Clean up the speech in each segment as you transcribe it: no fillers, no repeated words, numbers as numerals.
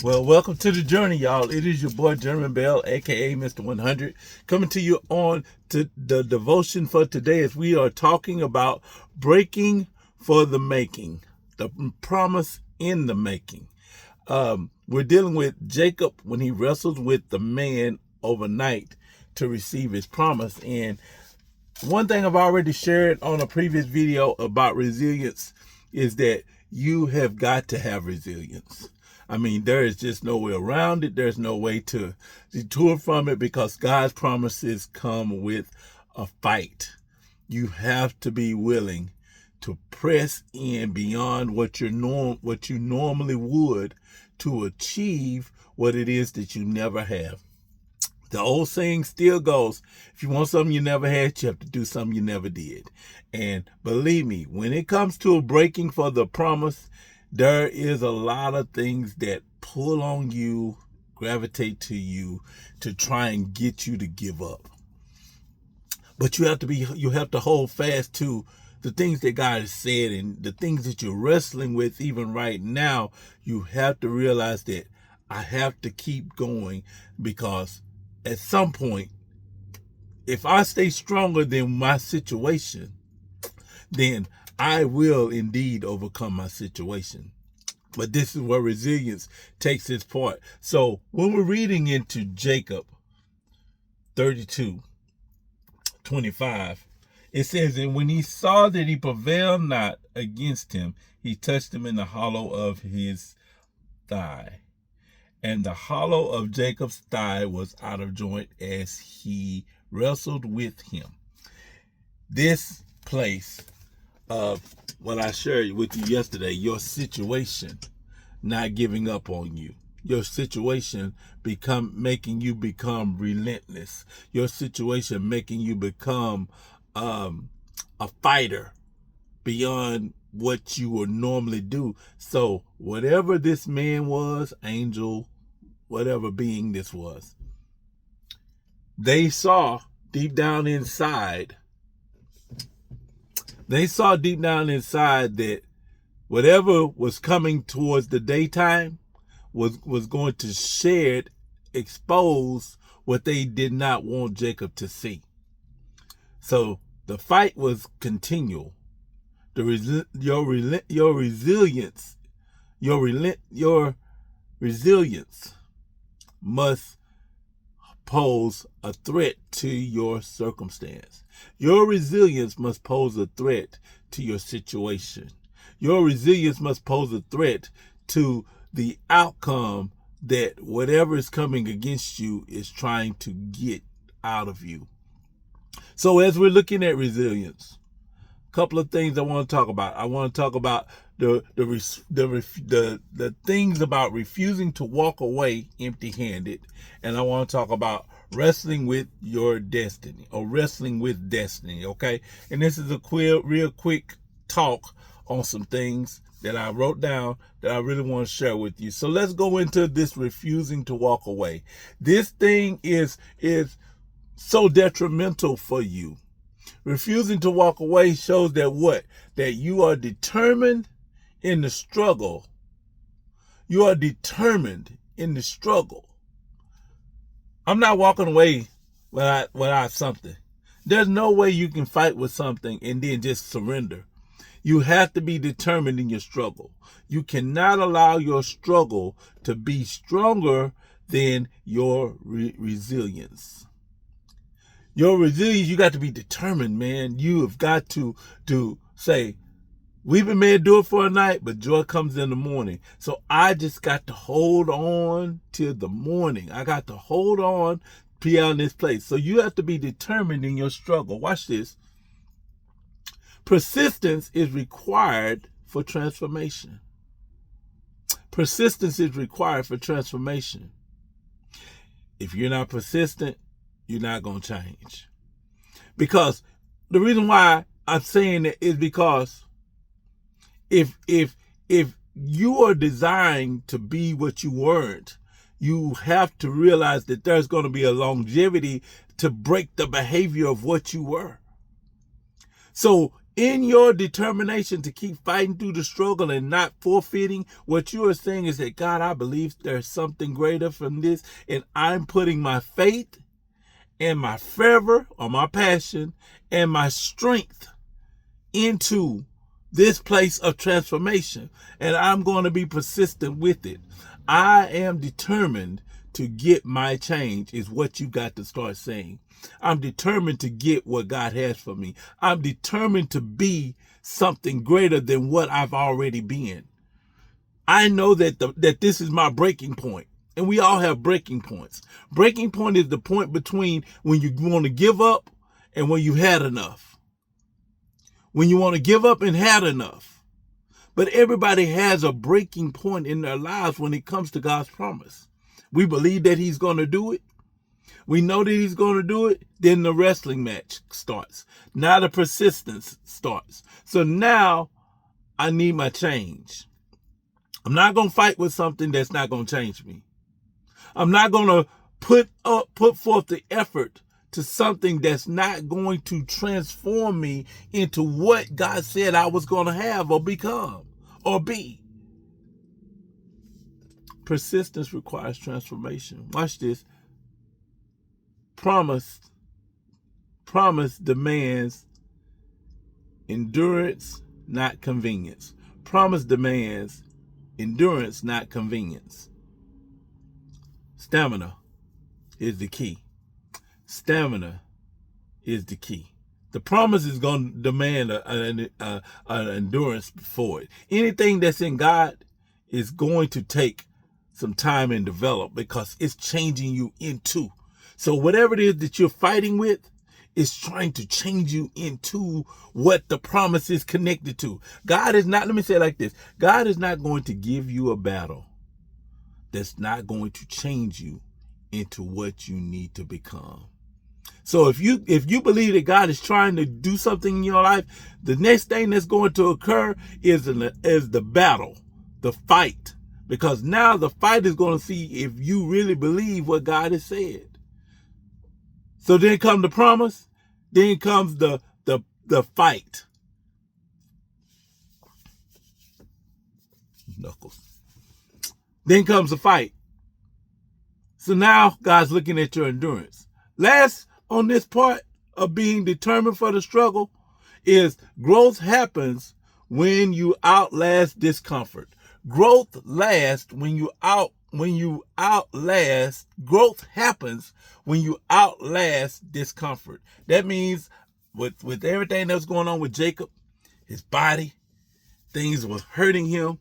Well, welcome to the journey, y'all. It is your boy, Jeremy Bell, aka Mr. 100, coming to you on to the devotion for today as we are talking about breaking for the making, the promise in the making. We're dealing with Jacob when he wrestled with the man overnight to receive his promise. And one thing I've already shared on a previous video about resilience is that you have got to have resilience. I mean, there is just no way around it. There's no way to detour from it because God's promises come with a fight. You have to be willing to press in beyond what you normally would to achieve what it is that you never have. The old saying still goes, if you want something you never had, you have to do something you never did. And believe me, when it comes to breaking for the promise, there is a lot of things that pull on you, gravitate to you to try and get you to give up. But you have to hold fast to the things that God has said and the things that you're wrestling with even right now. You have to realize that I have to keep going because at some point, if I stay stronger than my situation, then I will indeed overcome my situation. But this is where resilience takes its part. So when we're reading into Jacob 32:25, it says, and when he saw that he prevailed not against him, he touched him in the hollow of his thigh. And the hollow of Jacob's thigh was out of joint as he wrestled with him. This place of what I shared with you yesterday, your situation not giving up on you. Your situation making you become relentless. Your situation making you become a fighter beyond what you would normally do. So whatever this man was, angel, whatever being this was, they saw deep down inside that whatever was coming towards the daytime was going to expose what they did not want Jacob to see. So the fight was continual. Your resilience must pose a threat to your circumstance. Your resilience must pose a threat to your situation. Your resilience must pose a threat to the outcome that whatever is coming against you is trying to get out of you. So as we're looking at resilience, a couple of things I want to talk about. I want to talk about the things about refusing to walk away empty-handed, and I want to talk about wrestling with your destiny or wrestling with destiny. Okay, and this is a real quick talk on some things that I wrote down that I really want to share with you. So let's go into this refusing to walk away. This thing is so detrimental for you. Refusing to walk away shows that you are determined in the struggle. You are determined in the struggle. I'm not walking away without something. There's no way you can fight with something and then just surrender. You have to be determined in your struggle. You cannot allow your struggle to be stronger than your resilience. Your resilience, you got to be determined, man. You have got to say, we've made to do it for a night, but joy comes in the morning. So I just got to hold on till the morning. I got to hold on beyond this place. So you have to be determined in your struggle. Watch this. Persistence is required for transformation. Persistence is required for transformation. If you're not persistent, you're not going to change. Because the reason why I'm saying that is because if you are desiring to be what you weren't, you have to realize that there's going to be a longevity to break the behavior of what you were. So In your determination to keep fighting through the struggle and not forfeiting, what you are saying is that, God, I believe there's something greater from this, and I'm putting my faith and my fervor or my passion and my strength into this place of transformation, and I'm going to be persistent with it. I am determined to get my change, is what you got to start saying. I'm determined to get what God has for me. I'm determined to be something greater than what I've already been. I know that this is my breaking point. And we all have breaking points. Breaking point is the point between when you want to give up and when you've had enough. When you want to give up and had enough. But everybody has a breaking point in their lives when it comes to God's promise. We believe that he's going to do it. We know that he's going to do it. Then the wrestling match starts. Now the persistence starts. So now I need my change. I'm not going to fight with something that's not going to change me. I'm not going to put forth the effort to something that's not going to transform me into what God said I was going to have or become or be. Persistence requires transformation. Watch this. Promise demands endurance, not convenience. Promise demands endurance, not convenience. Stamina is the key. Stamina is the key. The promise is going to demand an endurance for it. Anything that's in God is going to take some time and develop because it's changing you into. So whatever it is that you're fighting with is trying to change you into what the promise is connected to. God is not, let me say it like this. God is not going to give you a battle that's not going to change you into what you need to become. So if you believe that God is trying to do something in your life, the next thing that's going to occur is the battle, the fight. Because now the fight is going to see if you really believe what God has said. So then comes the promise, then comes the fight. Knuckles. Then comes the fight. So now God's looking at your endurance. Last on this part of being determined for the struggle is growth happens when you outlast discomfort. Growth lasts growth happens when you outlast discomfort. That means with everything that's going on with Jacob, his body, things was hurting him.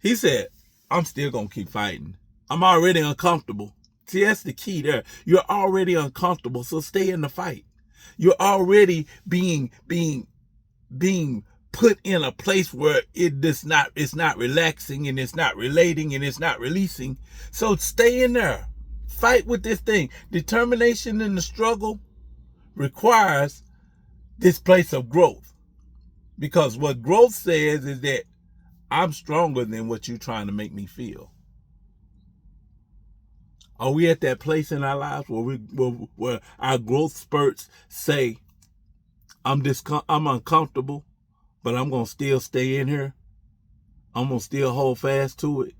He said, I'm still going to keep fighting. I'm already uncomfortable. See, that's the key there. You're already uncomfortable, so stay in the fight. You're already being put in a place where it's not relaxing and it's not relating and it's not releasing. So stay in there. Fight with this thing. Determination in the struggle requires this place of growth. Because what growth says is that I'm stronger than what you're trying to make me feel. Are we at that place in our lives where our growth spurts say, I'm uncomfortable, but I'm going to still stay in here. I'm going to still hold fast to it.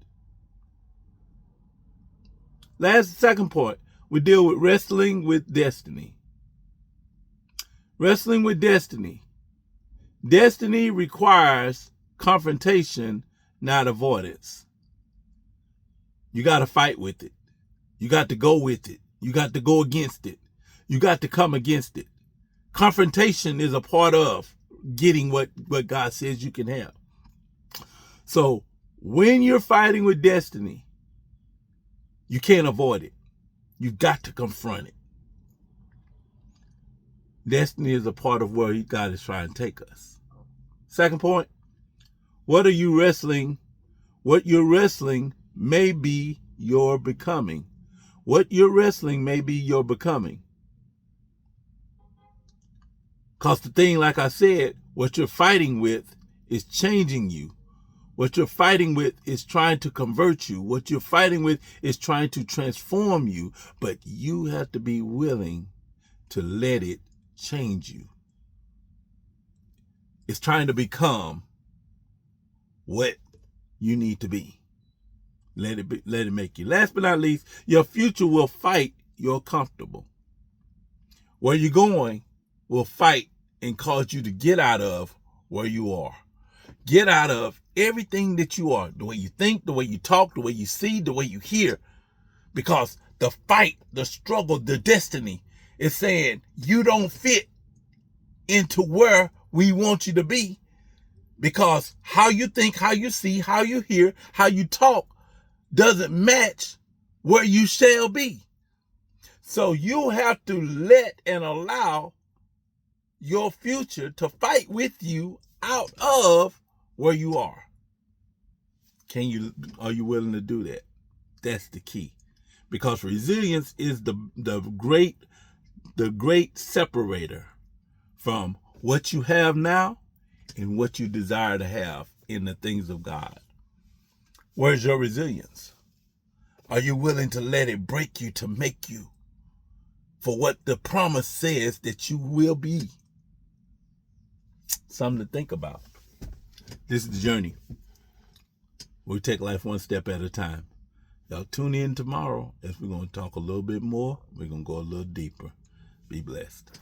Second point, we deal with wrestling with destiny. Wrestling with destiny. Destiny requires confrontation, not avoidance. You got to fight with it. You got to go with it. You got to go against it. You got to come against it. Confrontation is a part of getting what God says you can have. So when you're fighting with destiny, you can't avoid it. You got to confront it. Destiny is a part of where God is trying to take us. Second point, what you're wrestling may be your becoming. What you're wrestling may be your becoming. Because the thing, like I said, what you're fighting with is changing you. What you're fighting with is trying to convert you. What you're fighting with is trying to transform you. But you have to be willing to let it change you. is trying to become what you need to be. Let it make you. Last but not least, your future will fight your comfortable. Where you're going will fight and cause you to get out of where you are. Get out of everything that you are, the way you think, the way you talk, the way you see, the way you hear. Because the fight, the struggle, the destiny is saying you don't fit into where we want you to be. Because how you think, how you see, how you hear, how you talk doesn't match where you shall be. So you have to let and allow your future to fight with you out of where you are. Are you willing to do that? That's the key. Because resilience is the great separator from what you have now and what you desire to have in the things of God. Where's your resilience? Are you willing to let it break you to make you for what the promise says that you will be? Something to think about. This is the journey. We take life one step at a time. Y'all tune in tomorrow as we're going to talk a little bit more. We're going to go a little deeper. Be blessed.